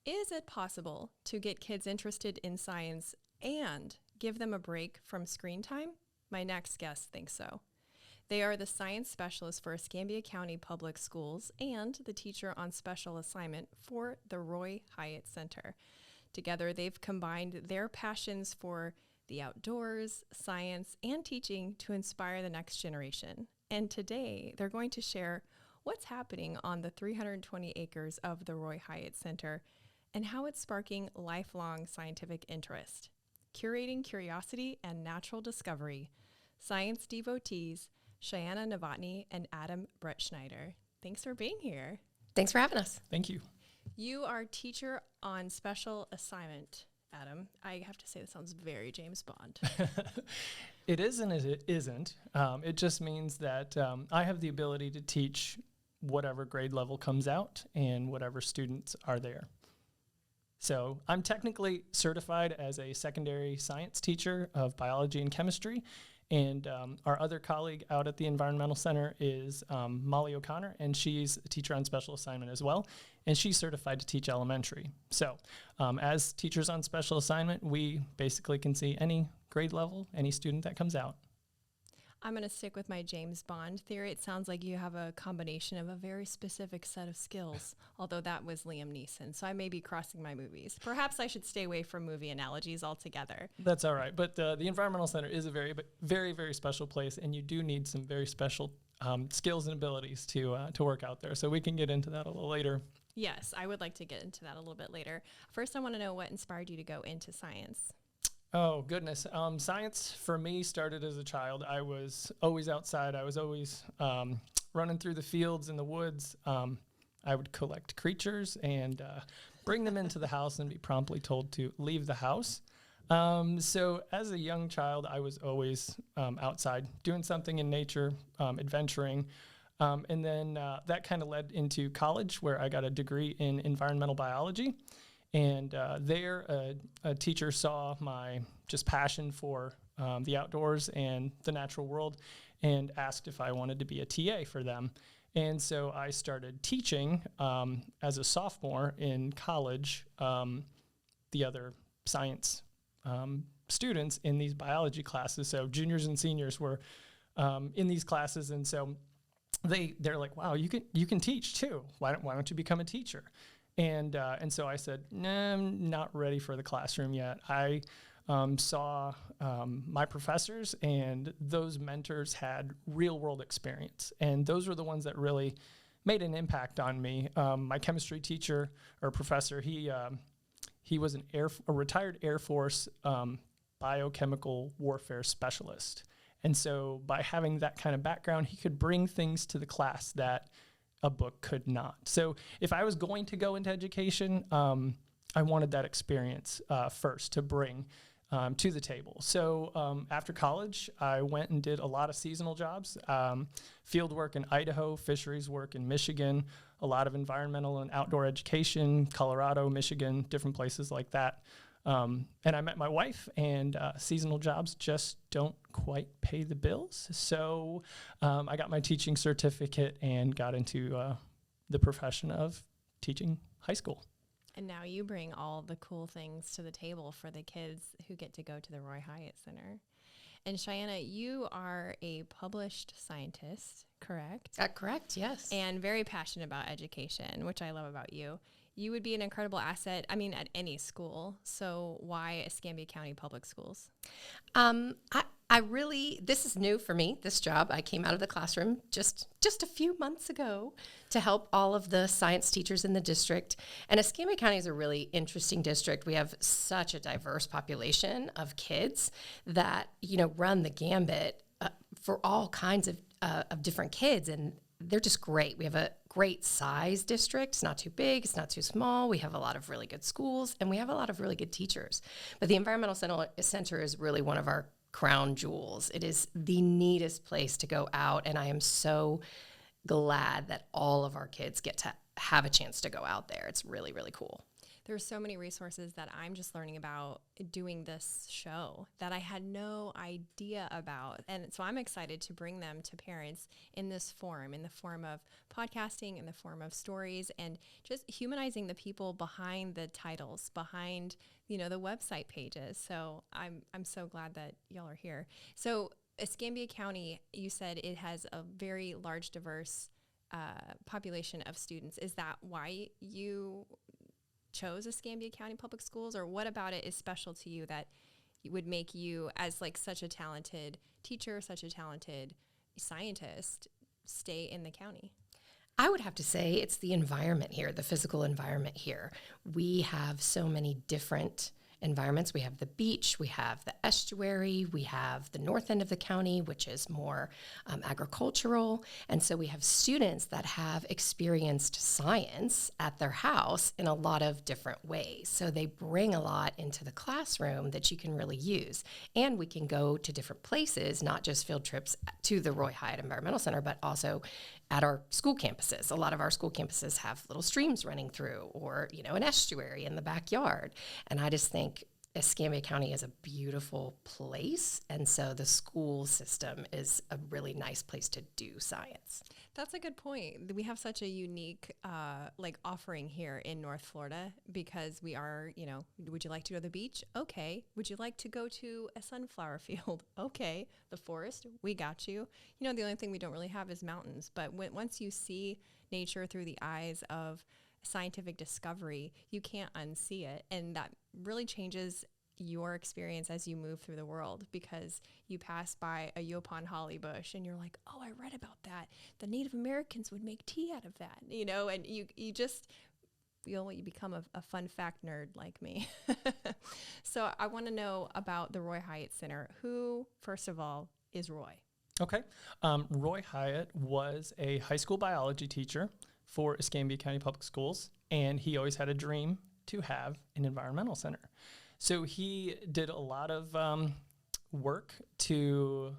Is it possible to get kids interested in science and give them a break from screen time? My next guest thinks so. They are the science specialist for Escambia County Public Schools and the teacher on special assignment for the Roy Hyatt Center. Together, they've combined their passions for the outdoors, science, and teaching to inspire the next generation. And today, they're going to share what's happening on the 320 acres of the Roy Hyatt Center and how it's sparking lifelong scientific interest. Curating curiosity and natural discovery, science devotees Cheyenna Novotny and Adam Bretschneider. Thanks for being here. Thanks for having us. Thank you. You are teacher on special assignment, Adam. I have to say, this sounds very James Bond. It is and it isn't. It just means that I have the ability to teach whatever grade level comes out and whatever students are there. So I'm technically certified as a secondary science teacher of biology and chemistry. And our other colleague out at the Environmental Center is Molly O'Connor, and she's a teacher on special assignment as well. And she's certified to teach elementary. So as teachers on special assignment, we basically can see any grade level, any student that comes out. I'm going to stick with my James Bond theory. It sounds like you have a combination of a very specific set of skills, although that was Liam Neeson, so I may be crossing my movies. Perhaps I should stay away from movie analogies altogether. That's all right, but the Environmental Center is a very, very special place, and you do need some very special skills and abilities to work out there, so we can get into that a little later. Yes, I would like to get into that a little bit later. First, I want to know what inspired you to go into science. Oh, goodness. Science for me started as a child. I was always outside. I was always running through the fields and the woods. I would collect creatures and bring them into the house and be promptly told to leave the house. So as a young child, I was always outside doing something in nature, adventuring. And then that kind of led into college, where I got a degree in environmental biology. And there, a teacher saw my just passion for the outdoors and the natural world and asked if I wanted to be a TA for them. And so I started teaching as a sophomore in college, the other science students in these biology classes. So juniors and seniors were in these classes. And so they're like, wow, you can teach too. Why don't you become a teacher? And so I said, nah, I'm not ready for the classroom yet. I saw my professors, and those mentors had real-world experience. And those were the ones that really made an impact on me. My chemistry teacher or professor, he was a retired Air Force biochemical warfare specialist. And so by having that kind of background, he could bring things to the class that a book could not. So if I was going to go into education, I wanted that experience first to bring to the table. So after college, I went and did a lot of seasonal jobs, field work in Idaho, fisheries work in Michigan, a lot of environmental and outdoor education, Colorado, Michigan, different places like that. And I met my wife, and seasonal jobs just don't quite pay the bills. So I got my teaching certificate and got into the profession of teaching high school. And now you bring all the cool things to the table for the kids who get to go to the Roy Hyatt Center. And Cheyenna, you are a published scientist, correct? Correct, yes. And very passionate about education, which I love about you. You would be an incredible asset, at any school. So why Escambia County Public Schools? This is new for me, this job. I came out of the classroom just a few months ago to help all of the science teachers in the district. And Escambia County is a really interesting district. We have such a diverse population of kids that, run the gambit for all kinds of different kids. And they're just great. We have a great size district. It's not too big. It's not too small. We have a lot of really good schools, and we have a lot of really good teachers. But the Environmental Center is really one of our crown jewels. It is the neatest place to go out, and I am so glad that all of our kids get to have a chance to go out there. It's really, really cool. There's so many resources that I'm just learning about doing this show that I had no idea about. And so I'm excited to bring them to parents in this form, in the form of podcasting, in the form of stories, and just humanizing the people behind the titles, behind, the website pages. So I'm so glad that y'all are here. So Escambia County, you said it has a very large, diverse population of students. Is that why you chose Escambia County Public Schools, or what about it is special to you that would make you, as like such a talented teacher, such a talented scientist, stay in the county? I would have to say it's the environment here, the physical environment here. We have so many different environments. We have the beach, we have the estuary, we have the north end of the county, which is more agricultural. And so we have students that have experienced science at their house in a lot of different ways. So they bring a lot into the classroom that you can really use. And we can go to different places, not just field trips to the Roy Hyatt Environmental Center, but also at our school campuses. A lot of our school campuses have little streams running through, or, an estuary in the backyard. And I just think Escambia County is a beautiful place. And so the school system is a really nice place to do science. That's a good point. We have such a unique offering here in North Florida because we are, would you like to go to the beach? Okay. Would you like to go to a sunflower field? Okay. The forest? We got you. The only thing we don't really have is mountains. But once you see nature through the eyes of scientific discovery, you can't unsee it. And that really changes your experience as you move through the world, because you pass by a Yopon holly bush and you're like, oh, I read about that. The Native Americans would make tea out of that, and you become a fun fact nerd like me. So I want to know about the Roy Hyatt Center. Who, first of all, is Roy? Okay. Roy Hyatt was a high school biology teacher for Escambia County Public Schools, and he always had a dream to have an environmental center. So he did a lot of work to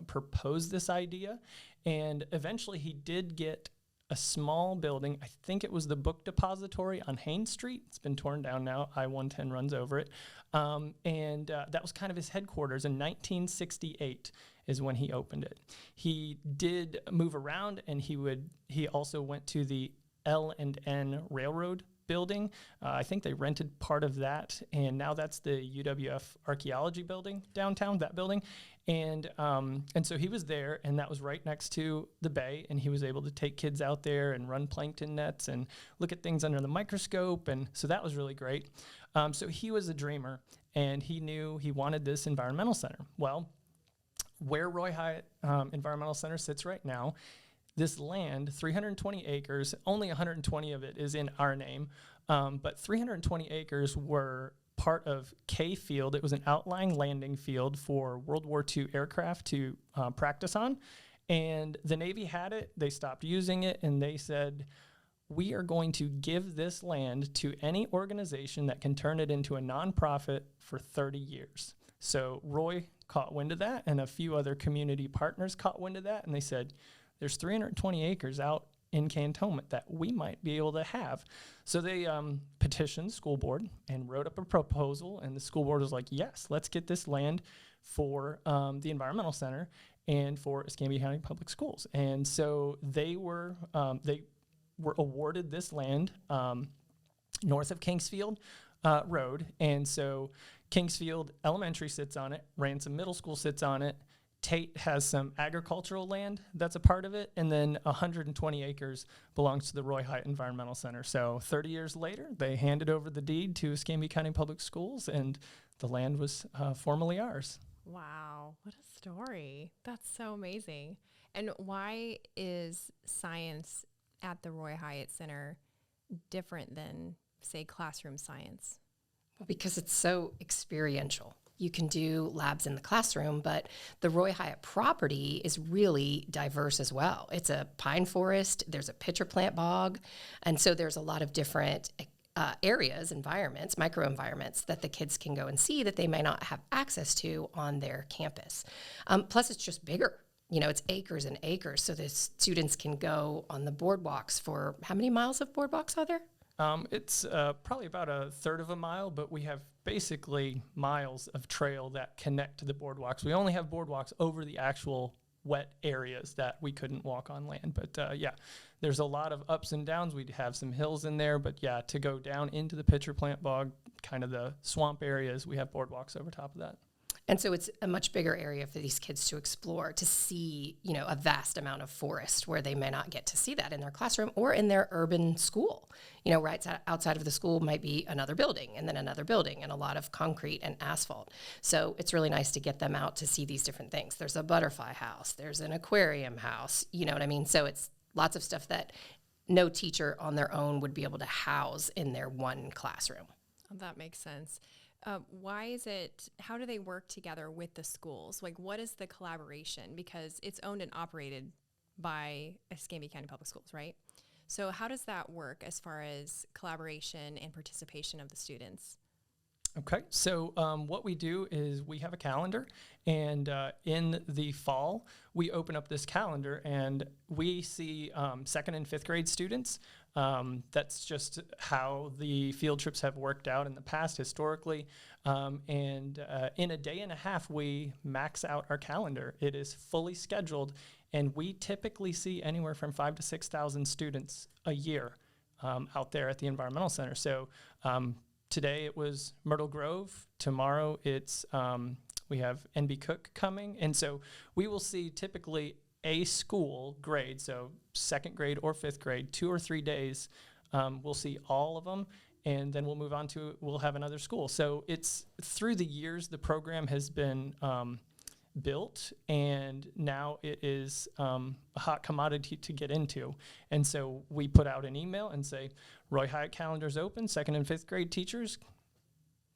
propose this idea, and eventually he did get a small building. I think it was the book depository on Haines Street. It's been torn down now. I-110 runs over it. And that was kind of his headquarters. In 1968 is when he opened it. He did move around, and he also went to the L&N Railroad building. I think they rented part of that, and now that's the UWF Archaeology building downtown, that building. And so he was there, and that was right next to the bay, and he was able to take kids out there and run plankton nets and look at things under the microscope, and so that was really great. So he was a dreamer, and he knew he wanted this environmental center. Well, where Roy Hyatt Environmental Center sits right now, this land, 320 acres, only 120 of it is in our name, but 320 acres were part of K Field. It was an outlying landing field for World War II aircraft to practice on, and the Navy had it. They stopped using it, and they said, we are going to give this land to any organization that can turn it into a nonprofit for 30 years. So Roy caught wind of that, and a few other community partners caught wind of that, and they said, there's 320 acres out in Cantonment that we might be able to have. So they petitioned the school board and wrote up a proposal, and the school board was like, yes, let's get this land for the environmental center and for Escambia County Public Schools. And so they were awarded this land north of Kingsfield Road. And so Kingsfield Elementary sits on it, Ransom Middle School sits on it, Tate has some agricultural land that's a part of it, and then 120 acres belongs to the Roy Hyatt Environmental Center. So 30 years later, they handed over the deed to Escambia County Public Schools, and the land was formerly ours. Wow, what a story. That's so amazing. And why is science at the Roy Hyatt Center different than, say, classroom science? Well, because it's so experiential. You can do labs in the classroom, but the Roy Hyatt property is really diverse as well. It's a pine forest, there's a pitcher plant bog, and so there's a lot of different areas, environments, microenvironments that the kids can go and see that they may not have access to on their campus. Plus, it's just bigger. It's acres and acres, so the students can go on the boardwalks for, how many miles of boardwalks are there? It's probably about a third of a mile, but we have basically miles of trail that connect to the boardwalks. We only have boardwalks over the actual wet areas that we couldn't walk on land. But yeah, there's a lot of ups and downs. We'd have some hills in there, but yeah, to go down into the pitcher plant bog, kind of the swamp areas, we have boardwalks over top of that. And so it's a much bigger area for these kids to explore, to see, a vast amount of forest where they may not get to see that in their classroom or in their urban school. Right outside of the school might be another building and then another building and a lot of concrete and asphalt. So it's really nice to get them out to see these different things. There's a butterfly house, there's an aquarium house, you know what I mean? So it's lots of stuff that no teacher on their own would be able to house in their one classroom. Oh, that makes sense. How do they work together with the schools? Like, what is the collaboration? Because it's owned and operated by Escambia County Public Schools, right? So how does that work as far as collaboration and participation of the students? Okay, so what we do is we have a calendar, and in the fall, we open up this calendar, and we see second and fifth grade students. That's just how the field trips have worked out in the past historically. And in a day and a half, we max out our calendar. It is fully scheduled, and we typically see anywhere from 5,000 to 6,000 students a year out there at the Environmental Center. So today it was Myrtle Grove. Tomorrow it's we have NB Cook coming. And so we will see typically a school grade, so second grade or fifth grade, 2 or 3 days. We'll see all of them, and then we'll have another school. So it's through the years, the program has been built, and now it is a hot commodity to get into. And so we put out an email and say, Roy Hyatt calendar's open, second and fifth grade teachers,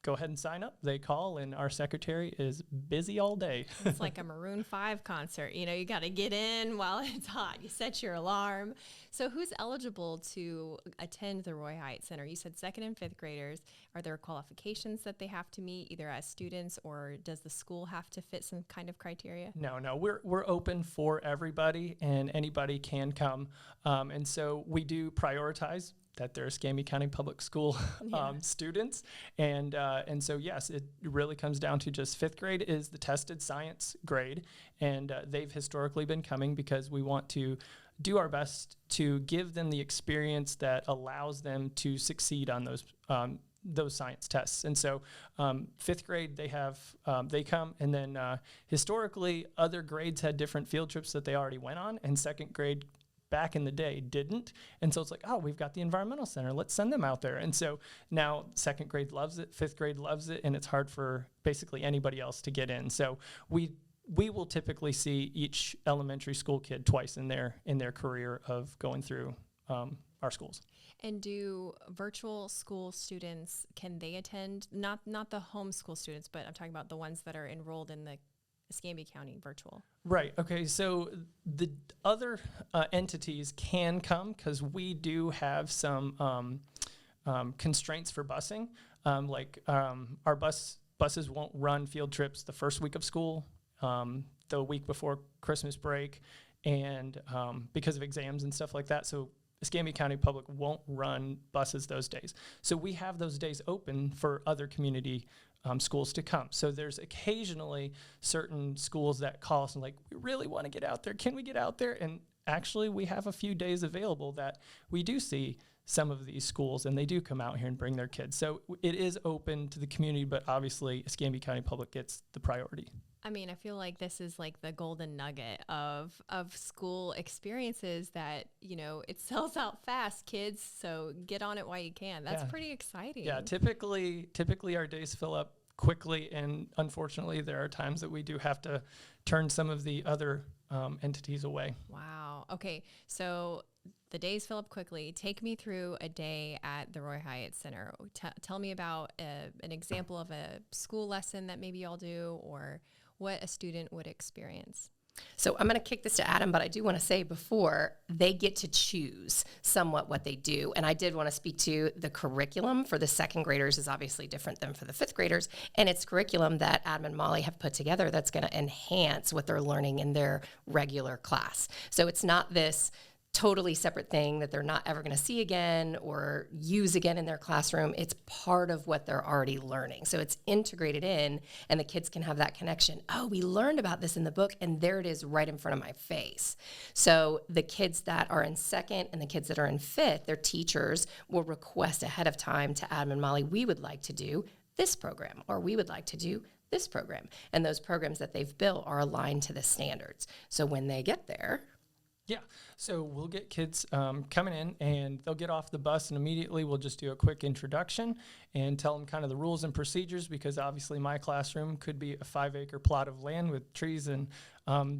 go ahead and sign up. They call, and our secretary is busy all day. It's like a Maroon 5 concert. You got to get in while it's hot. You set your alarm. So who's eligible to attend the Roy Hyatt Center? You said second and fifth graders. Are there qualifications that they have to meet either as students, or does the school have to fit some kind of criteria? No, we're open for everybody, and anybody can come. And so we do prioritize that they're Escambia County Public School students. And so, yes, it really comes down to just fifth grade is the tested science grade. And they've historically been coming because we want to do our best to give them the experience that allows them to succeed on those science tests. And so fifth grade, they come, and then historically other grades had different field trips that they already went on, and second grade back in the day didn't. And so it's like, oh, we've got the Environmental Center, let's send them out there. And so now second grade loves it, fifth grade loves it, and it's hard for basically anybody else to get in. So we will typically see each elementary school kid twice in their career of going through our schools. And do virtual school students, can they attend, not the homeschool students, but I'm talking about the ones that are enrolled in the Escambia County virtual? Right. Okay. So the other entities can come because we do have some constraints for busing. Our buses won't run field trips the first week of school, the week before Christmas break, and because of exams and stuff like that. So Escambia County Public won't run buses those days. So we have those days open for other community schools to come. So there's occasionally certain schools that call us and like, we really want to get out there. Can we get out there? And actually we have a few days available that we do see some of these schools, and they do come out here and bring their kids. So it is open to the community, but obviously Escambia County Public gets the priority. I mean, I feel like this is like the golden nugget of school experiences that, it sells out fast, kids. So get on it while you can. That's pretty exciting. Yeah, typically our days fill up quickly, and unfortunately there are times that we do have to turn some of the other entities away. Wow. Okay, so the days fill up quickly. Take me through a day at the Roy Hyatt Center. Tell me about an example of a school lesson that maybe y'all do, or what a student would experience. So I'm going to kick this to Adam, but I do want to say before, they get to choose somewhat what they do. And I did want to speak to the curriculum for the second graders is obviously different than for the fifth graders. And it's curriculum that Adam and Molly have put together that's going to enhance what they're learning in their regular class. So it's not this totally separate thing that they're not ever going to see again or use again in their classroom. It's part of what they're already learning. So it's integrated in, and the kids can have that connection. Oh, we learned about this in the book, and there it is right in front of my face. So the kids that are in second and the kids that are in fifth, their teachers will request ahead of time to Adam and Molly, we would like to do this program, or we would like to do this program. And those programs that they've built are aligned to the standards. So when they get there, yeah, so we'll get kids coming in, and they'll get off the bus, and immediately we'll just do a quick introduction and tell them kind of the rules and procedures, because obviously my classroom could be a 5-acre plot of land with trees, and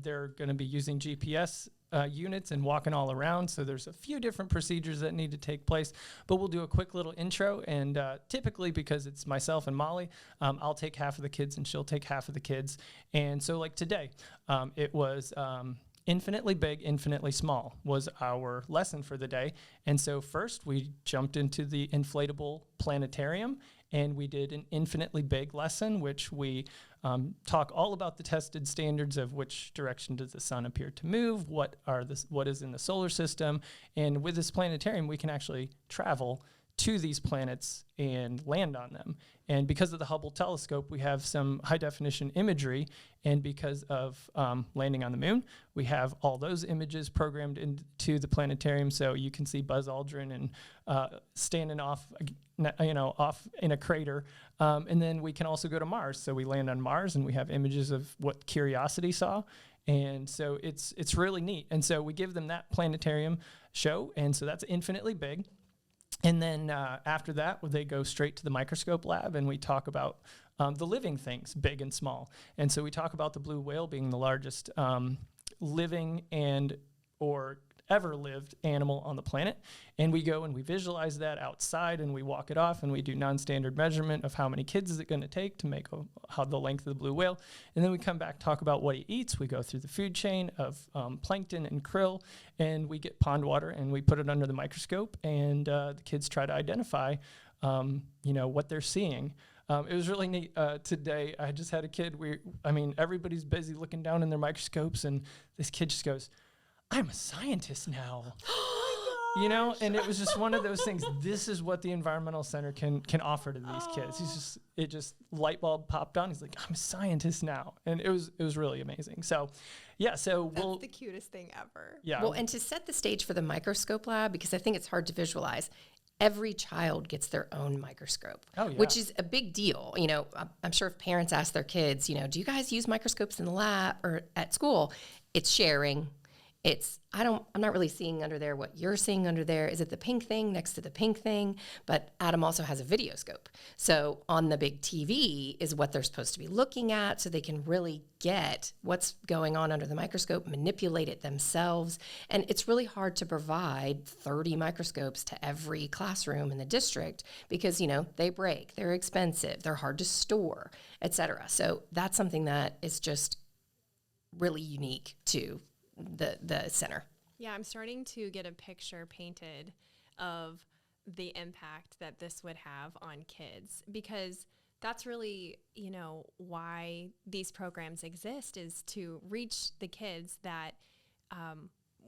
they're going to be using GPS units and walking all around. So there's a few different procedures that need to take place, but we'll do a quick little intro. And typically, because it's myself and Molly, I'll take half of the kids and she'll take half of the kids. And so like today, it was infinitely big, infinitely small was our lesson for the day. And so first we jumped into the inflatable planetarium, and we did an infinitely big lesson, which we talk all about the tested standards of which direction does the sun appear to move, what is in the solar system. And with this planetarium, we can actually travel to these planets and land on them. And because of the Hubble telescope, we have some high definition imagery. And because of landing on the moon, we have all those images programmed into the planetarium. So you can see Buzz Aldrin and standing off in a crater. And then we can also go to Mars. So we land on Mars and we have images of what Curiosity saw. And so it's really neat. And so we give them that planetarium show. And so that's infinitely big. And then after that, they go straight to the microscope lab, and we talk about the living things, big and small. And so we talk about the blue whale being the largest living or ever lived animal on the planet. And we go and we visualize that outside, and we walk it off, and we do non-standard measurement of how many kids is it going to take to make how the length of the blue whale. And then we come back, talk about what he eats. We go through the food chain of plankton and krill, and we get pond water, and we put it under the microscope, and the kids try to identify what they're seeing. It was really neat. Today, I just had a kid. Everybody's busy looking down in their microscopes, and this kid just goes, "I'm a scientist now." And it was just one of those things. This is what the Environmental Center can offer to these kids. It just light bulb popped on. He's like, "I'm a scientist now." And it was really amazing. So, yeah, That's the cutest thing ever. Yeah. Well, and to set the stage for the microscope lab, because I think it's hard to visualize, every child gets their own microscope, which is a big deal. I'm sure if parents ask their kids, do you guys use microscopes in the lab or at school? It's sharing. I'm not really seeing under there what you're seeing under there. Is it the pink thing next to the pink thing? But Adam also has a video scope. So on the big TV is what they're supposed to be looking at, so they can really get what's going on under the microscope, manipulate it themselves. And it's really hard to provide 30 microscopes to every classroom in the district because, they break, they're expensive, they're hard to store, et cetera. So that's something that is just really unique to the center. Yeah, I'm starting to get a picture painted of the impact that this would have on kids, because that's really, why these programs exist, is to reach the kids that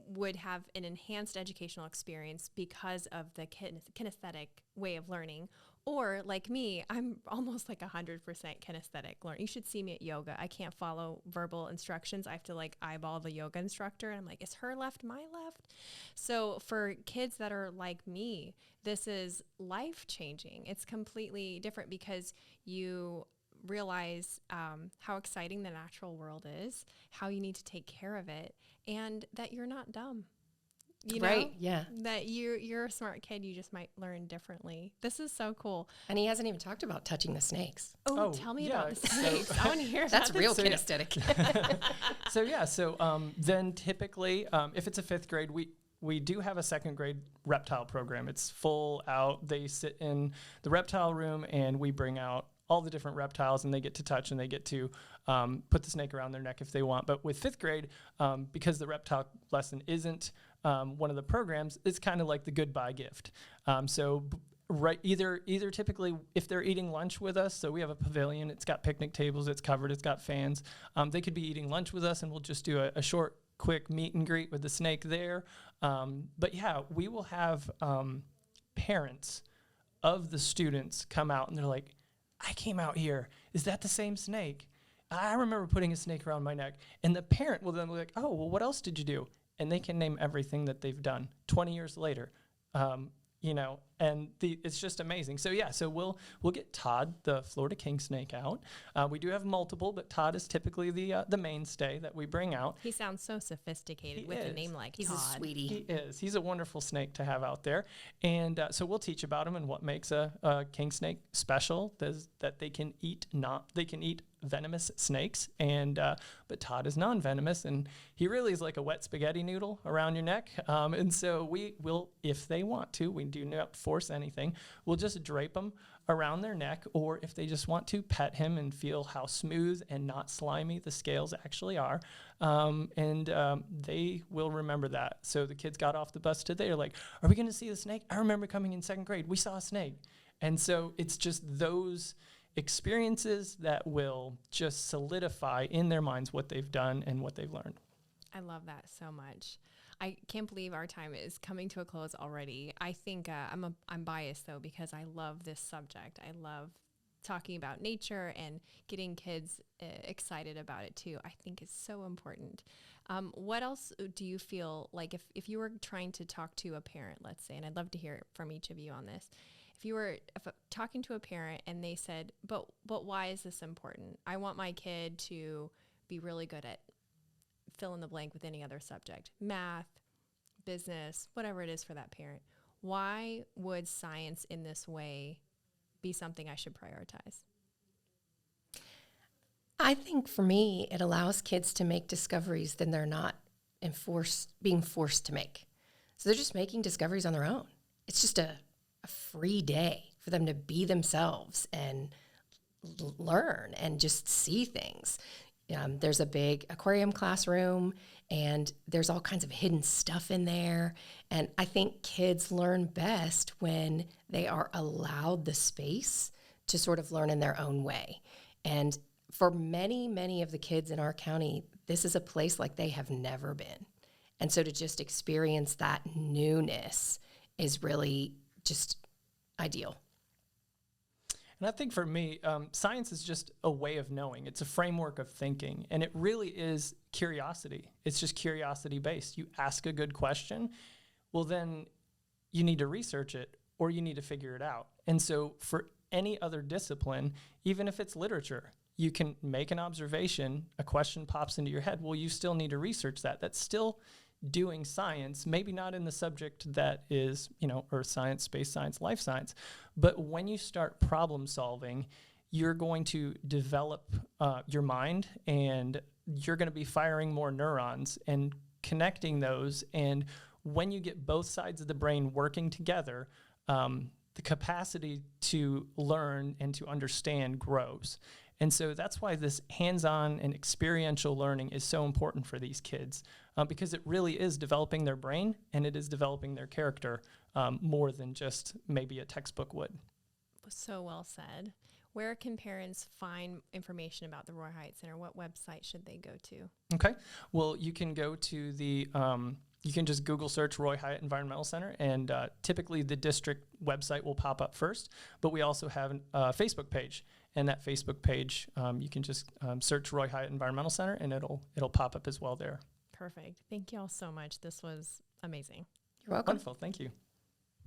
would have an enhanced educational experience because of the kinesthetic way of learning. Or like me, I'm almost like 100% kinesthetic learning. You should see me at yoga. I can't follow verbal instructions. I have to eyeball the yoga instructor. And I'm like, is her left my left? So for kids that are like me, this is life-changing. It's completely different because you realize how exciting the natural world is, how you need to take care of it, and that you're not dumb. Right, yeah. That you're a smart kid, you just might learn differently. This is so cool. And he hasn't even talked about touching the snakes. Oh, tell me about the snakes. I want to hear That's that. real kinesthetic. Then typically, if it's a fifth grade, we do have a second grade reptile program. It's full out. They sit in the reptile room, and we bring out all the different reptiles, and they get to touch, and they get to put the snake around their neck if they want. But with fifth grade, because the reptile lesson isn't one of the programs, it's kind of like the goodbye gift. Either typically if they're eating lunch with us, so we have a pavilion, it's got picnic tables, it's covered, it's got fans. They could be eating lunch with us, and we'll just do a short quick meet and greet with the snake there. But yeah, we will have parents of the students come out and they're like, I came out here. Is that the same snake? I remember putting a snake around my neck. And the parent will then be like, oh, well, what else did you do? And they can name everything that they've done 20 years later. And it's just amazing. So yeah, so we'll get Todd, the Florida king snake, out. We do have multiple, but Todd is typically the mainstay that we bring out. He sounds so sophisticated with a name like He's Todd. a sweetie. He is. He's a wonderful snake to have out there. And so we'll teach about him and what makes a king snake special. That they can eat venomous snakes, but Todd is non-venomous, and he really is like a wet spaghetti noodle around your neck. And so we will, if they want to, we do not force anything. We'll just drape them around their neck, or if they just want to, pet him and feel how smooth and not slimy the scales actually are. They will remember that. So the kids got off the bus today. They're like, are we going to see the snake? I remember coming in 2nd grade. We saw a snake. And so it's just those experiences that will just solidify in their minds what they've done and what they've learned. I love that so much. I can't believe our time is coming to a close already. I think I'm biased though, because I love this subject. I love talking about nature and getting kids excited about it too. I think it's so important. What else do you feel like if you were trying to talk to a parent, let's say, and I'd love to hear from each of you on this. If you were talking to a parent and they said, but why is this important? I want my kid to be really good at fill in the blank with any other subject, math, business, whatever it is for that parent. Why would science in this way be something I should prioritize? I think for me, it allows kids to make discoveries that they're not being forced to make. So they're just making discoveries on their own. It's just a free day for them to be themselves and learn and just see things. There's a big aquarium classroom, and there's all kinds of hidden stuff in there. And I think kids learn best when they are allowed the space to sort of learn in their own way. And for many, many of the kids in our county, this is a place like they have never been. And so to just experience that newness is really just ideal. And I think for me, science is just a way of knowing. It's a framework of thinking, and it really is curiosity. It's just curiosity-based. You ask a good question, well, then you need to research it, or you need to figure it out. And so for any other discipline, even if it's literature, you can make an observation, a question pops into your head, well, you still need to research that. That's still doing science, maybe not in the subject that is, earth science, space science, life science. But when you start problem solving, you're going to develop your mind, and you're going to be firing more neurons and connecting those. And when you get both sides of the brain working together, the capacity to learn and to understand grows. And so that's why this hands-on and experiential learning is so important for these kids, because it really is developing their brain, and it is developing their character more than just maybe a textbook would. So well said. Where can parents find information about the Roy Hyatt Center? What website should they go to? Okay. Well, you can go to you can just Google search Roy Hyatt Environmental Center, and typically the district website will pop up first, but we also have a Facebook page. And that Facebook page, you can just search Roy Hyatt Environmental Center, and it'll pop up as well there. Perfect. Thank you all so much. This was amazing. You're welcome. Wonderful. Thank you.